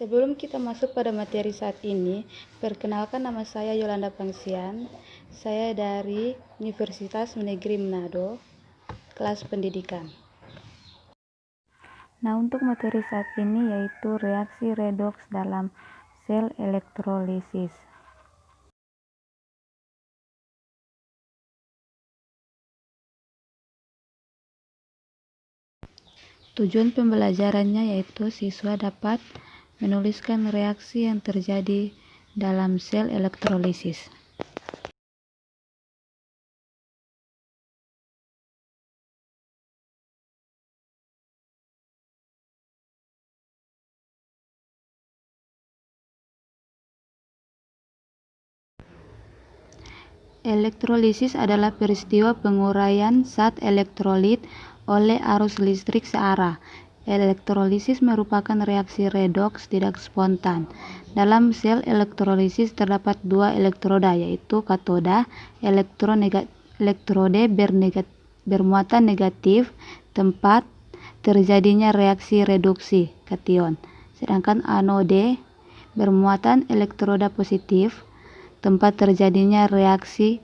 Sebelum kita masuk pada materi saat ini, perkenalkan nama saya Yolanda Pangsian. Saya dari Universitas Negeri Manado, kelas pendidikan. Nah, untuk materi saat ini yaitu reaksi redoks dalam sel elektrolisis. Tujuan pembelajarannya yaitu siswa dapat menuliskan reaksi yang terjadi dalam sel elektrolisis. Elektrolisis adalah peristiwa penguraian zat elektrolit oleh arus listrik searah. Elektrolisis merupakan reaksi redoks tidak spontan. Dalam sel elektrolisis terdapat dua elektroda, yaitu katoda, elektrode bermuatan negatif, tempat terjadinya reaksi reduksi kation. Sedangkan anode bermuatan elektroda positif, tempat terjadinya reaksi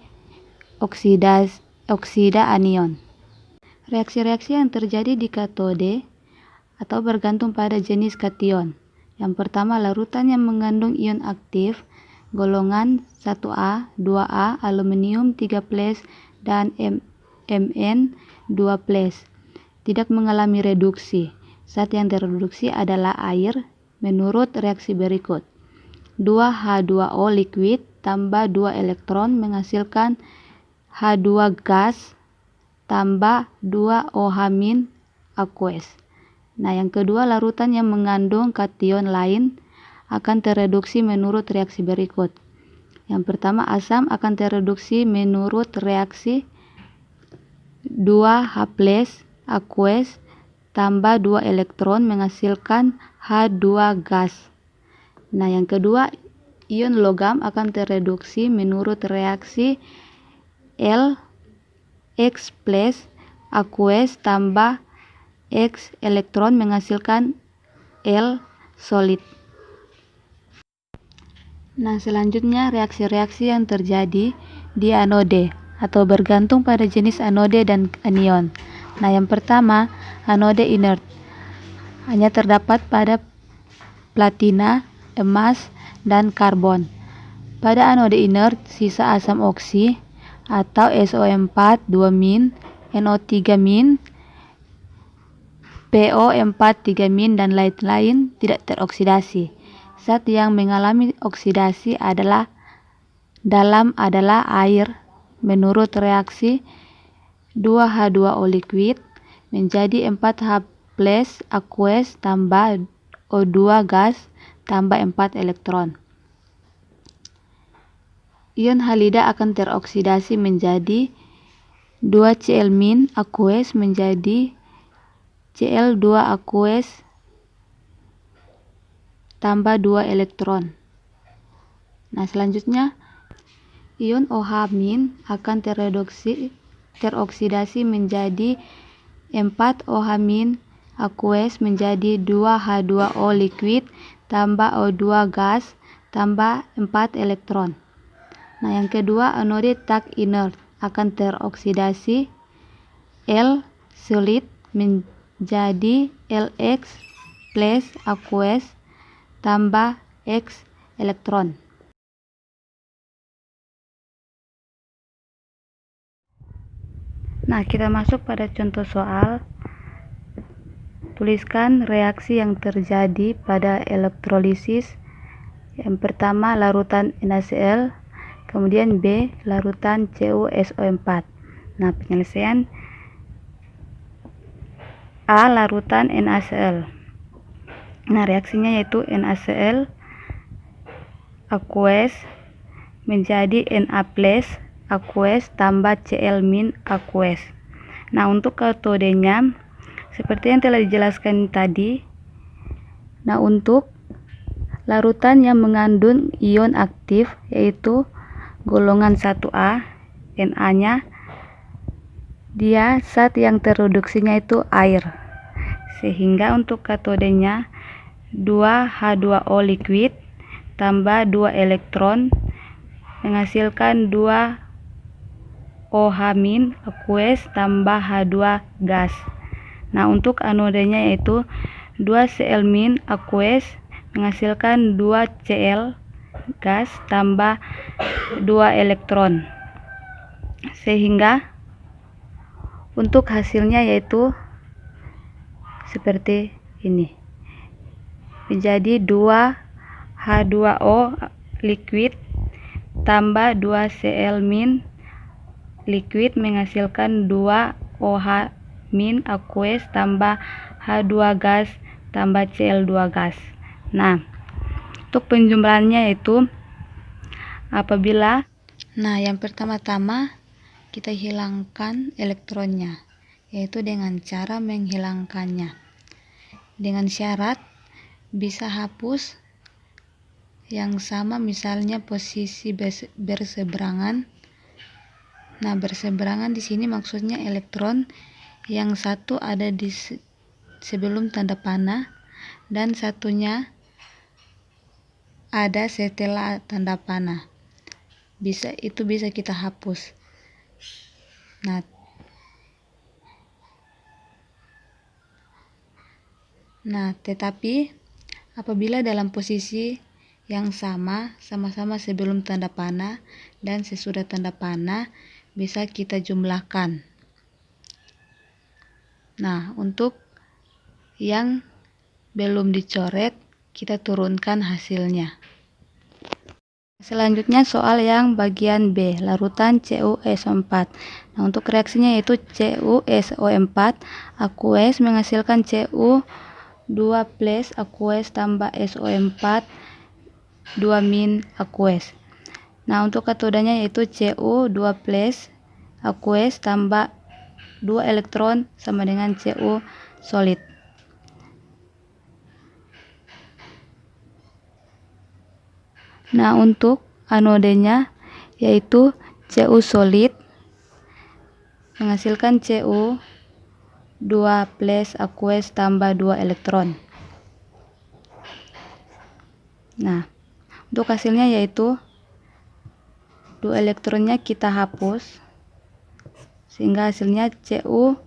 oksida anion. Reaksi-reaksi yang terjadi di katode atau bergantung pada jenis kation. Yang pertama, larutan yang mengandung ion aktif golongan 1A, 2A, aluminium 3+, dan Mn 2+, tidak mengalami reduksi. Zat yang tereduksi adalah air menurut reaksi berikut. 2H2O liquid tambah 2 elektron menghasilkan H2 gas tambah 2 OH- aqueous. Nah, yang kedua, larutan yang mengandung kation lain akan tereduksi menurut reaksi berikut. Yang pertama, asam akan tereduksi menurut reaksi 2H+ aqueous tambah 2 elektron menghasilkan H2 gas. Nah, yang kedua, ion logam akan tereduksi menurut reaksi Lx+ aqueous tambah X elektron menghasilkan L solid. Nah, selanjutnya reaksi-reaksi yang terjadi di anode atau bergantung pada jenis anode dan anion. Nah, yang pertama, anode inert hanya terdapat pada platina, emas, dan karbon. Pada anode inert, sisa asam oksi atau SO4 2-, NO3-, PO4 3-, dan lain-lain tidak teroksidasi. Zat yang mengalami oksidasi adalah air menurut reaksi 2H2O liquid menjadi 4H+ aqueous tambah O2 gas tambah 4 elektron. Ion halida akan teroksidasi menjadi 2Cl- aqueous menjadi Cl2 aqueous tambah 2 elektron. Nah, selanjutnya ion OH- akan teroksidasi menjadi 4OH- aqueous menjadi 2H2O liquid tambah O2 gas tambah 4 elektron. Nah, yang kedua, anode tak inert akan teroksidasi L solid menjadi Lx+ aqueous tambah X elektron. Nah, kita masuk pada contoh soal. Tuliskan reaksi yang terjadi pada elektrolisis. Yang pertama, larutan NaCl, kemudian B, larutan CuSO4. Nah, penyelesaian A, larutan NaCl. Nah, reaksinya yaitu NaCl aqueous menjadi Na+ aqueous tambah Cl- aqueous. Nah, untuk katodenya seperti yang telah dijelaskan tadi. Nah, untuk larutan yang mengandung ion aktif yaitu golongan 1A, Na-nya dia zat yang tereduksinya itu air. Sehingga untuk katodenya 2H2O liquid tambah 2 elektron menghasilkan 2OH- aqueous tambah H2 gas. Nah, untuk anodenya yaitu 2Cl- aqueous menghasilkan 2Cl gas tambah 2 elektron. Sehingga untuk hasilnya yaitu seperti ini. Menjadi 2H2O liquid tambah 2Cl- liquid menghasilkan 2OH- aqueous tambah H2 gas tambah Cl2 gas. Nah, untuk penjumlahannya yaitu yang pertama-tama kita hilangkan elektronnya, yaitu dengan cara menghilangkannya. Dengan syarat bisa hapus yang sama, misalnya posisi berseberangan. Nah, berseberangan di sini maksudnya elektron yang satu ada di sebelum tanda panah dan satunya ada setelah tanda panah. Bisa kita hapus. Nah, tetapi apabila dalam posisi yang sama-sama sebelum tanda panah dan sesudah tanda panah, bisa kita jumlahkan. Nah, untuk yang belum dicoret, kita turunkan hasilnya. Selanjutnya soal yang bagian B, larutan CuSO4. Nah, untuk reaksinya yaitu CuSO4 aqueous menghasilkan Cu2 plus aqueous tambah SO4 2- aqueous. Nah, untuk katodanya yaitu Cu2 plus aqueous tambah 2 elektron sama dengan Cu solid. Nah, untuk anodenya yaitu Cu solid menghasilkan Cu2 plus aqueous tambah 2 elektron. Nah, untuk hasilnya yaitu 2 elektronnya kita hapus sehingga hasilnya Cu2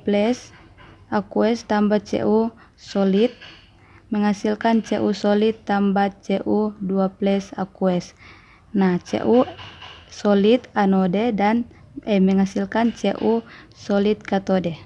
plus aqueous tambah Cu solid menghasilkan Cu solid tambah Cu2 plus aqueous. Nah, Cu solid anode dan menghasilkan Cu solid katode.